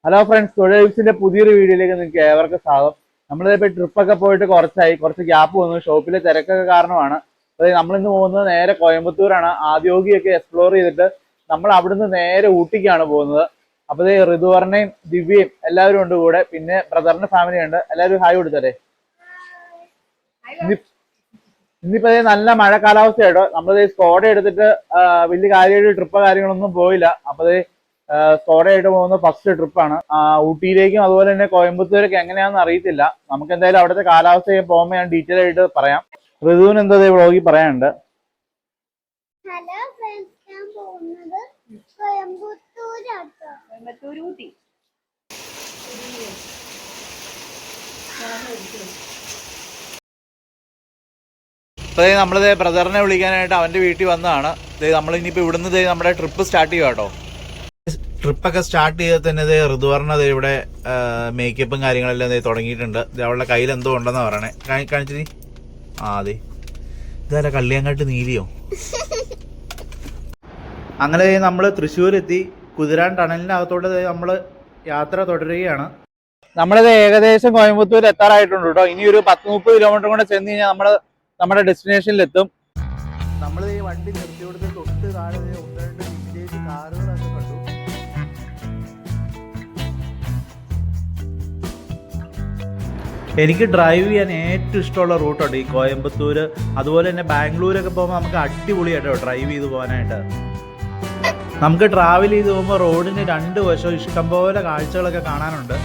Hello friends, തൊഴിൽസിന്റെ പുതിയൊരു വീഡിയോയിലേക്ക് നിങ്ങൾക്ക് ഏവർക്കും സ്വാഗതം. നമ്മളിപ്പോൾ ട്രിപ്പൊക്കെ പോയിട്ട് കുറച്ച് ഗ്യാപ്പ് വന്നു. ഷോപ്പിലെ തിരക്കൊക്കെ കാരണമാണ്. അതായത് നമ്മളിന്ന് പോകുന്നത് നേരെ കോയമ്പത്തൂരാണ്. ആദ്യോഗിയൊക്കെ എക്സ്പ്ലോർ ചെയ്തിട്ട് നമ്മൾ അവിടുന്ന് നേരെ ഊട്ടിക്കാണ് പോകുന്നത്. അപ്പോൾ ഋതുവർണയും ദിവ്യയും എല്ലാവരും ഉണ്ട് കൂടെ. പിന്നെ ബ്രദറിന്റെ ഫാമിലി ഉണ്ട്. എല്ലാവരും ഹായ് കൊടുത്തേ. ഇന്നിപ്പോ നല്ല മഴ കാലാവസ്ഥയായിട്ടോ. നമ്മളിത് സ്കോഡ എടുത്തിട്ട് വലിയ കാര്യമായിട്ട് ട്രിപ്പോ കാര്യങ്ങളൊന്നും പോയില്ല. അപ്പൊ സ്കോഡയായിട്ട് പോകുന്ന ഫസ്റ്റ് ട്രിപ്പാണ്. ഊട്ടിയിലേക്കും അതുപോലെ തന്നെ കോയമ്പത്തൂരൊക്കെ എങ്ങനെയാണെന്ന് അറിയത്തില്ല. നമുക്ക് എന്തായാലും അവിടുത്തെ കാലാവസ്ഥയൊക്കെ പോകുമ്പോൾ ഞാൻ ഡീറ്റെയിൽ ആയിട്ട് പറയാം. ഋതുവിന് എന്താ വ്ളോഗിൽ പറയാനുണ്ട്? ഹലോ ഫ്രണ്ട്സ്, ഞാൻ പോകുന്നത് കോയമ്പത്തൂർ ഊട്ടി. അപ്പൊ നമ്മളിത് ബ്രദറിനെ വിളിക്കാനായിട്ട് അവന്റെ വീട്ടിൽ വന്നതാണ്. നമ്മൾ ഇനിയിപ്പോ ഇവിടുന്ന് നമ്മുടെ ട്രിപ്പ് സ്റ്റാർട്ട് ചെയ്യുക കേട്ടോ. ട്രിപ്പൊക്കെ സ്റ്റാർട്ട് ചെയ്താൽ തന്നെ ഋതുവർണ്ണ ഇവിടെ മേക്കപ്പും കാര്യങ്ങളെല്ലാം തുടങ്ങിയിട്ടുണ്ട്. അവളുടെ കയ്യിൽ എന്തോ ഉണ്ടെന്നാ പറയണേ. കാണിച്ചു. അതെ, ഇതല്ല കള്ളിയങ്ങാട്ട് നീലിയോ. അങ്ങനെ നമ്മൾ തൃശ്ശൂർ എത്തി. കുതിരാൻ ടണലിനകത്തോട്ട് നമ്മൾ യാത്ര തുടരുകയാണ്. നമ്മളിത് ഏകദേശം കോയമ്പത്തൂർ എത്താറായിട്ടുണ്ട് കേട്ടോ. ഇനി ഒരു 10-30 കിലോമീറ്റർ കൂടെ ചെന്ന് കഴിഞ്ഞാൽ നമ്മൾ നമ്മുടെ ഡെസ്റ്റിനേഷനിലെത്തും. നമ്മൾ ഈ വണ്ടി നിർത്തി കൊടുത്ത് തൊട്ട് താഴെ 1-2 വില്ലേജ് കാറുകളൊക്കെ കണ്ടു. എനിക്ക് ഡ്രൈവ് ചെയ്യാൻ ഏറ്റവും ഇഷ്ടമുള്ള റൂട്ടുണ്ട് ഈ കോയമ്പത്തൂര്. അതുപോലെ തന്നെ ബാംഗ്ലൂരൊക്കെ പോകുമ്പോൾ നമുക്ക് അടിപൊളിയായിട്ടോ ഡ്രൈവ് ചെയ്ത് പോകാനായിട്ട്. നമുക്ക് ട്രാവൽ ചെയ്ത് പോകുമ്പോൾ റോഡിന് 2 വശവും ഇഷ്ടംപോലെ കാഴ്ചകളൊക്കെ കാണാനുണ്ട്.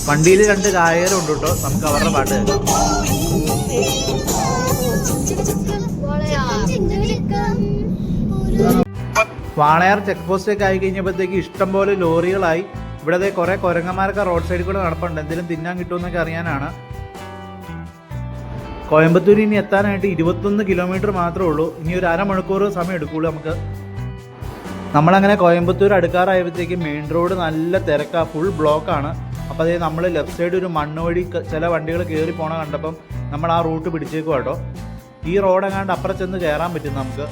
വണ്ടിയിൽ 2 ഗായകരുണ്ട് കേട്ടോ. നമുക്ക് അവരുടെ പാട്ട് കേൾക്കാം. വാളയാർ ചെക്ക് പോസ്റ്റൊക്കെ ആയി കഴിഞ്ഞപ്പോഴത്തേക്ക് ഇഷ്ടംപോലെ ലോറികളായി. ഇവിടെ കുറെ കുരങ്ങന്മാരൊക്കെ റോഡ് സൈഡിൽ കൂടെ നടപ്പുണ്ട്. എന്തെങ്കിലും തിന്നാൻ കിട്ടുമെന്നൊക്കെ അറിയാനാണ്. കോയമ്പത്തൂർ ഇനി എത്താനായിട്ട് 21 കിലോമീറ്റർ മാത്രമേ ഉള്ളൂ. ഇനി ഒരു അരമണിക്കൂർ സമയം എടുക്കുള്ളൂ നമുക്ക്. നമ്മളങ്ങനെ കോയമ്പത്തൂർ അടുക്കാറായപ്പോഴത്തേക്ക് മെയിൻ റോഡ് നല്ല തിരക്കാ, ഫുൾ ബ്ലോക്കാണ്. അപ്പോൾ അതേ നമ്മൾ ലെഫ്റ്റ് സൈഡ് ഒരു മണ്ണ് വഴി ചില വണ്ടികൾ കയറി പോണ കണ്ടപ്പം നമ്മൾ ആ റൂട്ട് പിടിച്ചേക്കും കേട്ടോ. ഈ റോഡ് എങ്ങാണ്ട് അപ്പുറം ചെന്ന് കയറാൻ പറ്റും നമുക്ക്.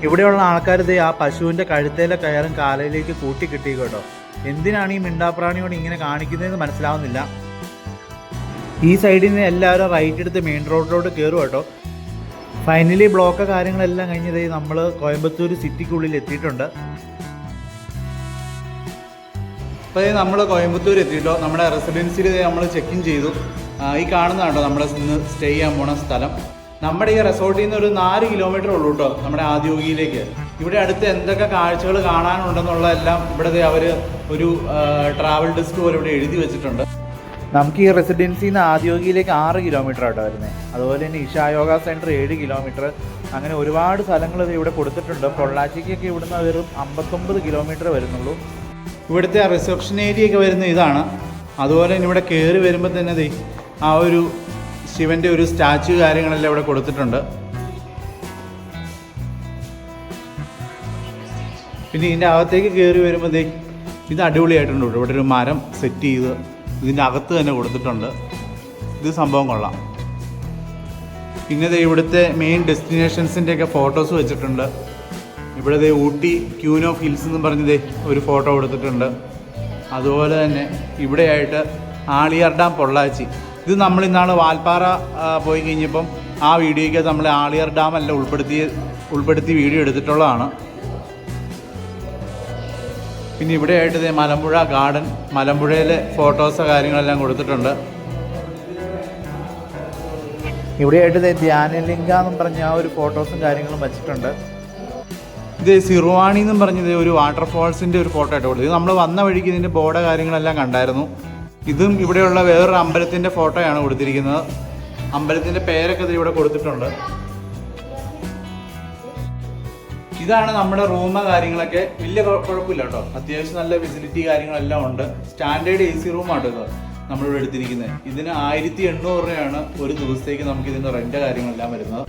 ഇവിടെയുള്ള ആൾക്കാർ ആ പശുവിൻ്റെ കഴുത്തേലെ കയറും കാലയിലേക്ക് കൂട്ടി കിട്ടി കേട്ടോ. എന്തിനാണ് ഈ മിണ്ടാപ്രാണിയോട് ഇങ്ങനെ കാണിക്കുന്നതെന്ന് മനസ്സിലാവുന്നില്ല. ഈ സൈഡിൽ നിന്ന് എല്ലാവരും റൈറ്റ് എടുത്ത് മെയിൻ റോഡിലോട്ട് കയറും കേട്ടോ. ഫൈനലി ബ്ലോക്ക് കാര്യങ്ങളെല്ലാം കഴിഞ്ഞത് നമ്മൾ കോയമ്പത്തൂർ സിറ്റിക്കുള്ളിൽ എത്തിയിട്ടുണ്ട്. അപ്പോൾ നമ്മൾ കോയമ്പത്തൂർ എത്തിയിട്ടോ. നമ്മുടെ റെസിഡൻസിൽ നമ്മൾ ചെക്ക് ഇൻ ചെയ്തു. ഈ കാണുന്നതാണോ നമ്മൾ ഇന്ന് സ്റ്റേ ചെയ്യാൻ പോണ സ്ഥലം. നമ്മുടെ ഈ റിസോർട്ടിൽ നിന്ന് ഒരു 4 കിലോമീറ്റർ ഉള്ളൂ കേട്ടോ നമ്മുടെ ആദ്യോഗിയിലേക്ക്. ഇവിടെ അടുത്ത് എന്തൊക്കെ കാഴ്ചകൾ കാണാനുണ്ടെന്നുള്ളതെല്ലാം ഇവിടെ അവർ ഒരു ട്രാവൽ ഡെസ്ക് പോലെ ഇവിടെ എഴുതി വെച്ചിട്ടുണ്ട്. നമുക്ക് ഈ റെസിഡൻസിൽ നിന്ന് ആദ്യോഗിയിലേക്ക് 6 കിലോമീറ്റർ ആട്ടോ വരുന്നത്. അതുപോലെ തന്നെ ഇഷാ യോഗ സെൻറ്റർ 7 കിലോമീറ്റർ. അങ്ങനെ ഒരുപാട് സ്ഥലങ്ങൾ ഇവിടെ കൊടുത്തിട്ടുണ്ട്. പൊള്ളാച്ചിക്കൊക്കെ ഇവിടുന്ന് വെറും 59 കിലോമീറ്റർ വരുന്നുള്ളൂ. ഇവിടുത്തെ റിസപ്ഷൻ ഏരിയ ഒക്കെ വരുന്നത് ഇതാണ്. അതുപോലെ തന്നെ ഇവിടെ കയറി വരുമ്പോൾ തന്നെ ആ ഒരു ശിവൻ്റെ ഒരു സ്റ്റാച്യു കാര്യങ്ങളെല്ലാം ഇവിടെ കൊടുത്തിട്ടുണ്ട്. പിന്നെ ഇതിൻ്റെ അകത്തേക്ക് കയറി വരുമ്പോൾ ഇത് അടിപൊളിയായിട്ടുണ്ട്. ഇവിടെ ഒരു മരം സെറ്റ് ചെയ്ത് ഇതിൻ്റെ അകത്ത് തന്നെ കൊടുത്തിട്ടുണ്ട്. ഇത് സംഭവം കൊള്ളാം. പിന്നെ ഇവിടുത്തെ മെയിൻ ഡെസ്റ്റിനേഷൻസിൻ്റെയൊക്കെ ഫോട്ടോസ് വെച്ചിട്ടുണ്ട്. ഇവിടെ ഊട്ടി ക്യൂൻ ഓഫ് ഹിൽസ് എന്ന് പറഞ്ഞത് ഒരു ഫോട്ടോ കൊടുത്തിട്ടുണ്ട്. അതുപോലെ തന്നെ ഇവിടെയായിട്ട് ആളിയാർ ഡാം പൊള്ളാച്ചി. ഇത് നമ്മൾ ഇന്നാണ് വാൽപ്പാറ പോയി കഴിഞ്ഞപ്പം ആ വീഡിയോയ്ക്ക് നമ്മൾ ആളിയാർ ഡാം എല്ലാം ഉൾപ്പെടുത്തി വീഡിയോ എടുത്തിട്ടുള്ളതാണ്. പിന്നെ ഇവിടെയായിട്ട് മലമ്പുഴ ഗാർഡൻ, മലമ്പുഴയിലെ ഫോട്ടോസ് കാര്യങ്ങളെല്ലാം കൊടുത്തിട്ടുണ്ട്. ഇവിടെയായിട്ട് ധ്യാനലിംഗ എന്നും പറഞ്ഞ ആ ഒരു ഫോട്ടോസും കാര്യങ്ങളും വെച്ചിട്ടുണ്ട്. ഇത് സിറുവാണി എന്നും പറഞ്ഞത് ഒരു വാട്ടർഫോൾസിൻ്റെ ഒരു ഫോട്ടോ ആയിട്ട് കൊടുത്തത്. ഇത് നമ്മൾ വന്ന വഴിക്ക് ഇതിൻ്റെ ബോർഡ് കാര്യങ്ങളെല്ലാം കണ്ടായിരുന്നു. ഇതും ഇവിടെയുള്ള വേറൊരു അമ്പലത്തിൻ്റെ ഫോട്ടോയാണ് കൊടുത്തിരിക്കുന്നത്. അമ്പലത്തിൻ്റെ പേരൊക്കെ ഇത് ഇവിടെ കൊടുത്തിട്ടുണ്ട്. ഇതാണ് നമ്മുടെ റൂം കാര്യങ്ങളൊക്കെ. വലിയ കുഴപ്പമില്ല കേട്ടോ. അത്യാവശ്യം നല്ല ഫെസിലിറ്റി കാര്യങ്ങളെല്ലാം ഉണ്ട്. സ്റ്റാൻഡേർഡ് AC റൂമാട്ടോ ഇത് നമ്മളിവിടെ എടുത്തിരിക്കുന്നത്. ഇതിന് 1800 രൂപയാണ് ഒരു ദിവസത്തേക്ക് നമുക്ക് ഇതിൻ്റെ റെൻ്റ് കാര്യങ്ങളെല്ലാം വരുന്നത്.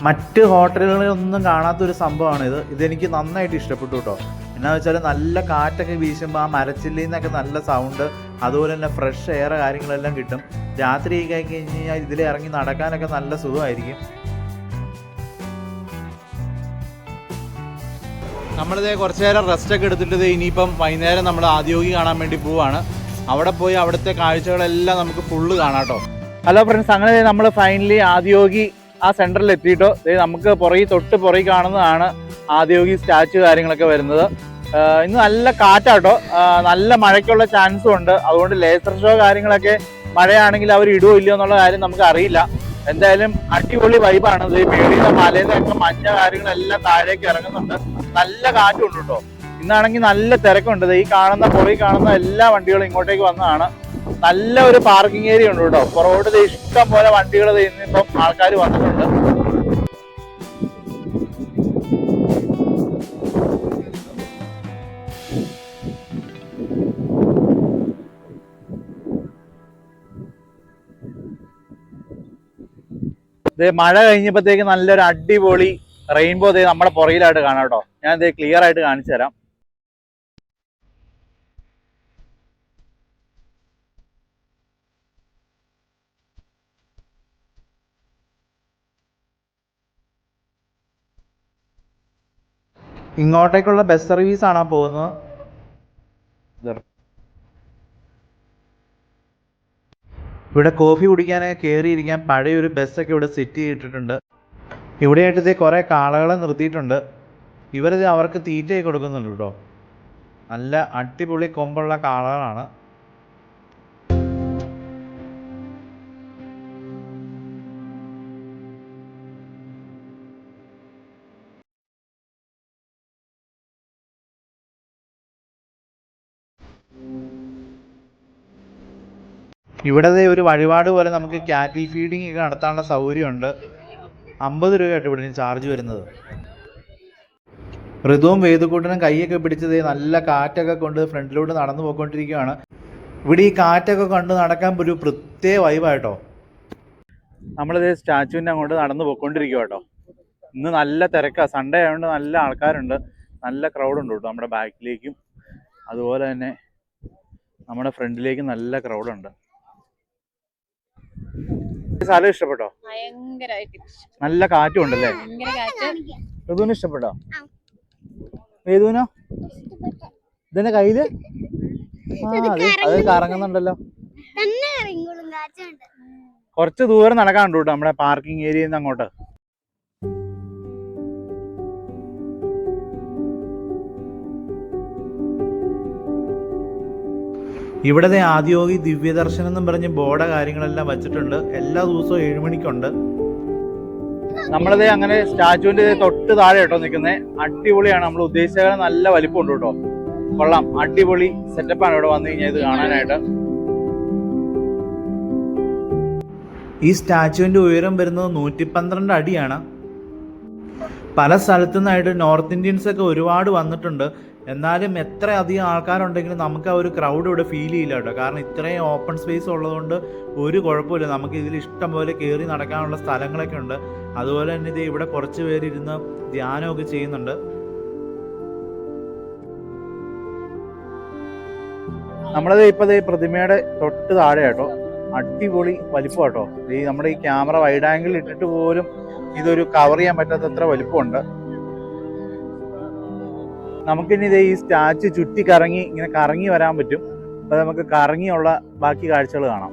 മറ്റ് ഹോട്ടലുകളിലൊന്നും കാണാത്തൊരു സംഭവമാണിത്. ഇതെനിക്ക് നന്നായിട്ട് ഇഷ്ടപ്പെട്ടു കേട്ടോ. എന്നാന്ന് വെച്ചാൽ നല്ല കാറ്റൊക്കെ വീശുമ്പോൾ ആ മരച്ചില്ലയിൽ നിന്നൊക്കെ നല്ല സൗണ്ട്, അതുപോലെ തന്നെ ഫ്രഷ് എയർ കാര്യങ്ങളെല്ലാം കിട്ടും. രാത്രി കഴിഞ്ഞ് കഴിഞ്ഞാൽ ഇതിൽ ഇറങ്ങി നടക്കാനൊക്കെ നല്ല സുഖമായിരിക്കും. നമ്മളിത് കുറച്ച് നേരം റെസ്റ്റൊക്കെ എടുത്തിട്ട് ഇനിയിപ്പം വൈകുന്നേരം നമ്മൾ ആദിയോഗി കാണാൻ വേണ്ടി പോവാണ്. അവിടെ പോയി അവിടുത്തെ കാഴ്ചകളെല്ലാം നമുക്ക് ഫുള്ള് കാണാം കേട്ടോ. ഹലോ ഫ്രണ്ട്സ്, അങ്ങനെ നമ്മൾ ഫൈനലി ആദിയോഗി ആ സെൻറ്ററിൽ എത്തിയിട്ടോ. നമുക്ക് തൊട്ട് പുറകെ കാണുന്നതാണ് ആദിയോഗി സ്റ്റാച്ചു കാര്യങ്ങളൊക്കെ വരുന്നത്. ഇന്ന് നല്ല കാറ്റാട്ടോ, നല്ല മഴയ്ക്കുള്ള ചാൻസും ഉണ്ട്. അതുകൊണ്ട് ലേസർ ഷോ കാര്യങ്ങളൊക്കെ മഴയാണെങ്കിൽ അവർ ഇടുവോ ഇല്ലയോ എന്നുള്ള കാര്യം നമുക്ക് അറിയില്ല. എന്തായാലും അടിപൊളി വൈബാണ്. ഇത് മേളിലെ മലയിൽ നിന്നൊക്കെ മഞ്ഞ കാര്യങ്ങളെല്ലാം താഴേക്ക് ഇറങ്ങുന്നുണ്ട്. നല്ല കാറ്റുണ്ട് കേട്ടോ. ഇന്നാണെങ്കിൽ നല്ല തിരക്കുണ്ട്. ഈ പുറകിൽ കാണുന്ന എല്ലാ വണ്ടികളും ഇങ്ങോട്ടേക്ക് വന്നതാണ്. നല്ല ഒരു പാർക്കിംഗ് ഏരിയ ഉണ്ട് കേട്ടോ. പുറകോട്ട് ഇഷ്ടം പോലെ വണ്ടികൾ ഇന്നിപ്പം ആൾക്കാർ വന്നിട്ടുണ്ട്. മഴ കഴിഞ്ഞപ്പോഴത്തേക്ക് നല്ലൊരു അടിപൊളി റെയിൻബോ നമ്മുടെ പുറകിലായിട്ട് കാണാം കേട്ടോ. ഞാൻ ക്ലിയർ ആയിട്ട് കാണിച്ചു തരാം. ഇങ്ങോട്ടേക്കുള്ള ബസ് സർവീസ് ആണ് പോകുന്നത്. ഇവിടെ കോഫി കുടിക്കാനൊക്കെ കയറിയിരിക്കാൻ പഴയൊരു ബസ്സൊക്കെ ഇവിടെ സെറ്റ് ചെയ്തിട്ടുണ്ട്. ഇവിടെയായിട്ട് കുറേ കാളകളെ നിർത്തിയിട്ടുണ്ട്. ഇവരിത് അവർക്ക് തീറ്റയൊക്കെ കൊടുക്കുന്നുണ്ട് കേട്ടോ. നല്ല അടിപൊളി കൊമ്പുള്ള കാളകളാണ്. ഇവിടെ ഒരു വഴിപാട് പോലെ നമുക്ക് കാറ്റിൽ ഫീഡിങ് ഒക്കെ നടത്താനുള്ള സൗകര്യമുണ്ട്. 50 രൂപയായിട്ട് ഇവിടെ ചാർജ് വരുന്നത്. ഋതുവും വേദക്കൂട്ടനും കൈയൊക്കെ പിടിച്ചത് നല്ല കാറ്റൊക്കെ കൊണ്ട് ഫ്രണ്ടിലോട്ട് നടന്നു പോയിക്കൊണ്ടിരിക്കുകയാണ്. ഇവിടെ ഈ കാറ്റൊക്കെ കൊണ്ട് നടക്കാൻ ഒരു പ്രത്യേക വൈബായിട്ടോ. നമ്മളിത് സ്റ്റാച്ചുവിൻ്റെ അങ്ങോട്ട് നടന്നു പോയിക്കൊണ്ടിരിക്കുക കേട്ടോ. ഇന്ന് നല്ല തിരക്കാണ്. സൺഡേ ആയതുകൊണ്ട് നല്ല ആൾക്കാരുണ്ട്. നല്ല ക്രൗഡുണ്ട് കേട്ടോ. നമ്മുടെ ബാക്കിലേക്കും അതുപോലെ തന്നെ നമ്മുടെ ഫ്രണ്ടിലേക്കും നല്ല ക്രൗഡുണ്ട്. സ്ഥലം ഇഷ്ടപ്പെട്ടോ? നല്ല കാറ്റും ഉണ്ടല്ലേ? ഋതുവിന് ഇഷ്ടപ്പെട്ടോ? വേദുവിനോ? ഇതെന്നെ കയ്യില് അത് കറങ്ങുന്നുണ്ടല്ലോ. കുറച്ച് ദൂരം നടക്കാനുണ്ട് കേട്ടോ നമ്മുടെ പാർക്കിംഗ് ഏരിയയിൽ നിന്ന് അങ്ങോട്ട്. ഇവിടത്തെ ആദിയോഗി ദിവ്യദർശനം എന്നും പറഞ്ഞ് ബോർഡ് കാര്യങ്ങളെല്ലാം വെച്ചിട്ടുണ്ട്. എല്ലാ ദിവസവും 7 മണിക്കുണ്ട്. നമ്മളത് അങ്ങനെ സ്റ്റാച്ചുവിന്റെ തൊട്ട് താഴെ കേട്ടോ നിൽക്കുന്നത്. അടിപൊളിയാണ്. നമ്മൾ ഉദ്ദേശിച്ച നല്ല വലിപ്പമുണ്ട് കേട്ടോ. കൊള്ളാം, അടിപൊളി സെറ്റപ്പാണ് ഇവിടെ വന്നു കഴിഞ്ഞാൽ ഇത് കാണാനായിട്ട്. ഈ സ്റ്റാച്ചുവിന്റെ ഉയരം വരുന്നത് 112 അടിയാണ്. പല സ്ഥലത്തു നിന്നായിട്ട് നോർത്ത് ഇന്ത്യൻസ് ഒക്കെ ഒരുപാട് വന്നിട്ടുണ്ട്. എന്നാലും എത്ര അധികം ആൾക്കാരുണ്ടെങ്കിലും നമുക്ക് ആ ഒരു ക്രൗഡ് ഇവിടെ ഫീൽ ചെയ്യില്ല കേട്ടോ. കാരണം ഇത്രയും ഓപ്പൺ സ്പേസ് ഉള്ളതുകൊണ്ട് ഒരു കുഴപ്പമില്ല. നമുക്ക് ഇതിൽ ഇഷ്ടം പോലെ കയറി നടക്കാനുള്ള സ്ഥലങ്ങളൊക്കെ ഉണ്ട്. അതുപോലെ തന്നെ ഇത് ഇവിടെ കുറച്ച് പേരിരുന്ന് ധ്യാനമൊക്കെ ചെയ്യുന്നുണ്ട്. നമ്മളത് ഇപ്പോഴത്തെ പ്രതിമയുടെ തൊട്ട് താഴെ കേട്ടോ. അടിപൊളി വലിപ്പം കേട്ടോ. നമ്മുടെ ഈ ക്യാമറ വൈഡ് ആംഗിൾ ഇട്ടിട്ട് പോലും ഇതൊരു കവർ ചെയ്യാൻ പറ്റാത്തത്ര വലിപ്പമുണ്ട്. നമുക്കിനി ഈ സ്റ്റാച്ചു ചുറ്റി ഇങ്ങനെ കറങ്ങി വരാൻ പറ്റും. അപ്പോൾ നമുക്ക് കറങ്ങിയുള്ള ബാക്കി കാഴ്ചകൾ കാണാം.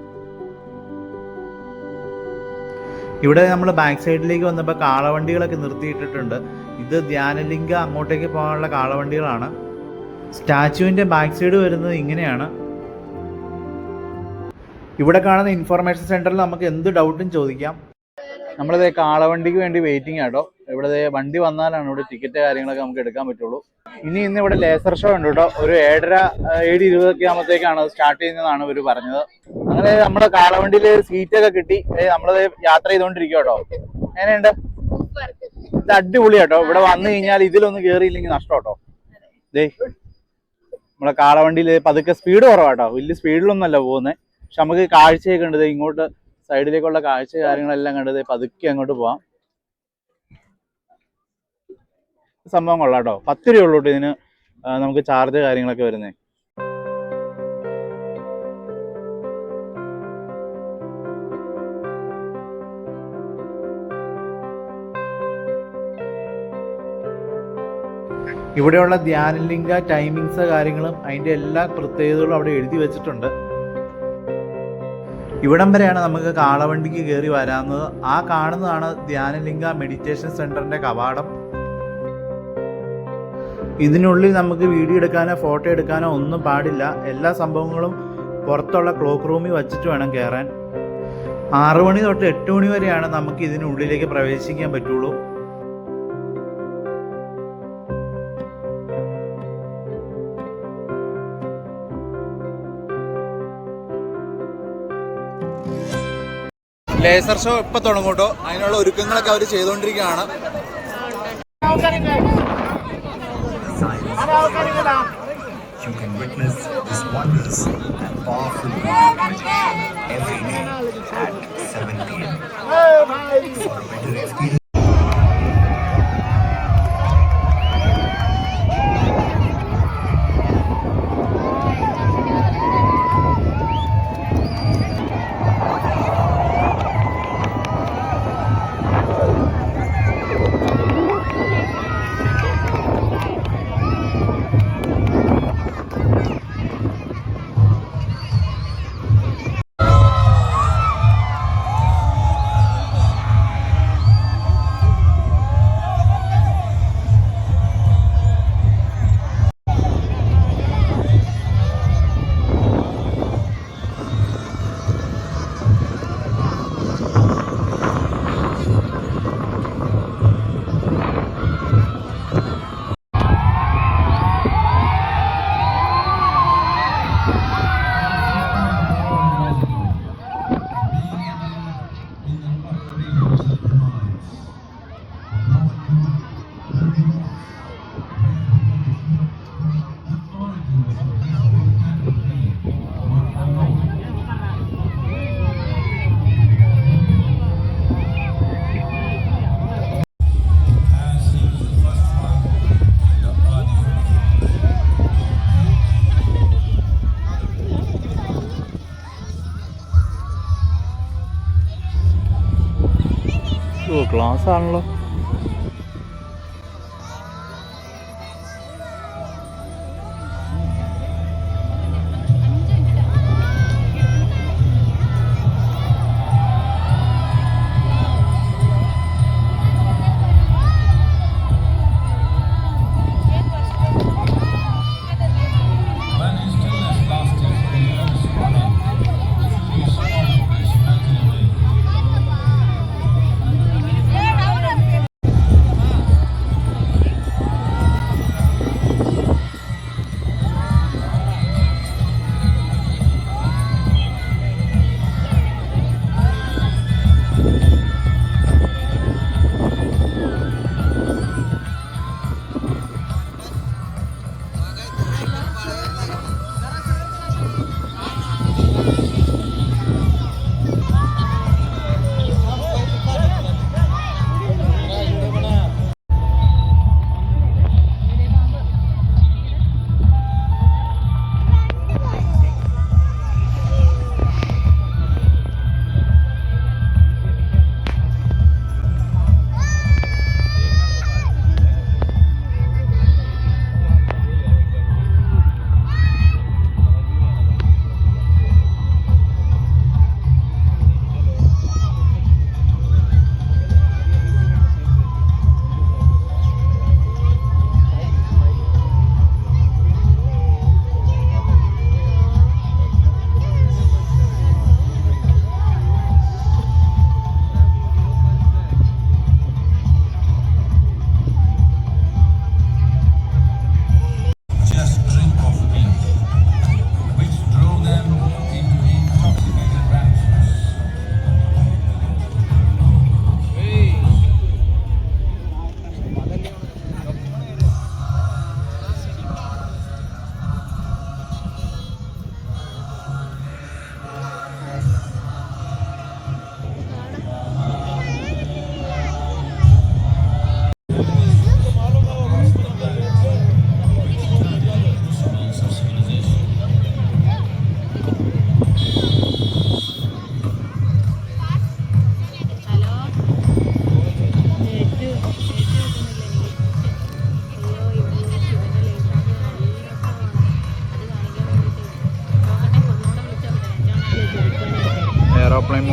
ഇവിടെ നമ്മൾ ബാക്ക് സൈഡിലേക്ക് വന്നപ്പോൾ കാളവണ്ടികളൊക്കെ നിർത്തിയിട്ടിട്ടുണ്ട്. ഇത് ധ്യാനലിംഗ അങ്ങോട്ടേക്ക് പോകാനുള്ള കാളവണ്ടികളാണ്. സ്റ്റാച്ചുവിൻ്റെ ബാക്ക് സൈഡ് വരുന്നത് ഇങ്ങനെയാണ്. ഇവിടെ കാണുന്ന ഇൻഫർമേഷൻ സെൻറ്ററിൽ നമുക്ക് എന്ത് ഡൗട്ടും ചോദിക്കാം. നമ്മളിത് കാളവണ്ടിക്ക് വേണ്ടി വെയിറ്റിംഗ് ആട്ടോ. ഇവിടെ വണ്ടി വന്നാലാണ് ഇവിടെ ടിക്കറ്റ് കാര്യങ്ങളൊക്കെ നമുക്ക് എടുക്കാൻ പറ്റുള്ളൂ. ഇന്ന് ഇവിടെ ലേസർ ഷോ ഉണ്ട് കേട്ടോ. ഒരു 7:30 ആകുമ്പോഴത്തേക്കാണ് സ്റ്റാർട്ട് ചെയ്യുന്നതാണ് ഇവർ പറഞ്ഞത്. അങ്ങനെ നമ്മുടെ കാളവണ്ടിയിൽ സീറ്റൊക്കെ കിട്ടി. നമ്മളത് യാത്ര ചെയ്തുകൊണ്ടിരിക്കുക കേട്ടോ. എങ്ങനെയുണ്ട്? ഇത് അടിപൊളി കേട്ടോ. ഇവിടെ വന്നു കഴിഞ്ഞാൽ ഇതിലൊന്നും കയറിയില്ലെങ്കിൽ നഷ്ടം കേട്ടോ. നമ്മളെ കാളവണ്ടിയിൽ പതുക്കെ സ്പീഡ് കുറവാട്ടോ. വലിയ സ്പീഡിലൊന്നുമല്ല പോകുന്നത്. പക്ഷെ നമുക്ക് കാഴ്ചയൊക്കെ ഉണ്ട്. ഇങ്ങോട്ട് സൈഡിലേക്കുള്ള കാഴ്ച കാര്യങ്ങളെല്ലാം കണ്ടത് പതുക്കെ അങ്ങോട്ട് പോവാം. സംഭവം കൊള്ളാം കേട്ടോ. 10 രൂപ ഉള്ളൂ ഇതിന് നമുക്ക് ചാർജ് കാര്യങ്ങളൊക്കെ വരുന്നത്. ഇവിടെയുള്ള ധ്യാനലിംഗ ടൈമിങ്സ് കാര്യങ്ങളും അതിൻ്റെ എല്ലാ പ്രത്യേകതകളും അവിടെ എഴുതി വെച്ചിട്ടുണ്ട്. ഇവിടം വരെയാണ് നമുക്ക് കാളവണ്ടിക്ക് കയറി വരാവുന്നത്. ആ കാണുന്നതാണ് ധ്യാനലിംഗ മെഡിറ്റേഷൻ സെൻറ്ററിൻ്റെ കവാടം. ഇതിനുള്ളിൽ നമുക്ക് വീഡിയോ എടുക്കാനോ ഫോട്ടോ എടുക്കാനോ ഒന്നും പാടില്ല. എല്ലാ സംഭവങ്ങളും പുറത്തുള്ള ക്ലോക്ക് റൂമിൽ വച്ചിട്ട് വേണം കയറാൻ. 6 മണി തൊട്ട് 8 മണി വരെയാണ് നമുക്ക് ഇതിനുള്ളിലേക്ക് പ്രവേശിക്കാൻ പറ്റുള്ളൂ. ലേസർ ഷോ ഇപ്പം തുടങ്ങും കേട്ടോ. അതിനുള്ള ഒരുക്കങ്ങളൊക്കെ അവർ ചെയ്തുകൊണ്ടിരിക്കുകയാണ്. You can witness this wondrous and powerful meditation every day at 7 p.m. For a better experience. Class ആണല്ലോ.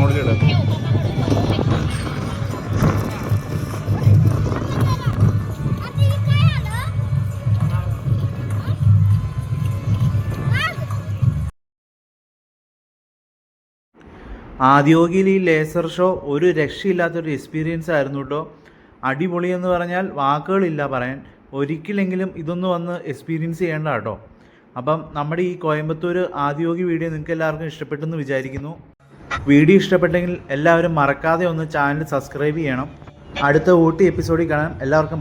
മോഡിലിടാം. ആദ്യോഗിയിൽ ഈ ലേസർ ഷോ ഒരു രക്ഷയില്ലാത്തൊരു എക്സ്പീരിയൻസ് ആയിരുന്നു കേട്ടോ. അടിപൊളി എന്ന് പറഞ്ഞാൽ വാക്കുകളില്ല പറയാൻ. ഒരിക്കലെങ്കിലും ഇതൊന്ന് വന്ന് എക്സ്പീരിയൻസ് ചെയ്യേണ്ട കേട്ടോ. അപ്പം നമ്മുടെ ഈ കോയമ്പത്തൂർ ആദ്യോഗി വീഡിയോ നിങ്ങൾക്ക് എല്ലാവർക്കും ഇഷ്ടപ്പെട്ടെന്ന് വിചാരിക്കുന്നു. വീഡിയോ ഇഷ്ടപ്പെട്ടെങ്കിൽ എല്ലാവരും മറക്കാതെ ഒന്ന് ചാനൽ സബ്സ്ക്രൈബ് ചെയ്യണം. അടുത്ത ഊട്ടി എപ്പിസോഡിൽ കാണാൻ എല്ലാവർക്കും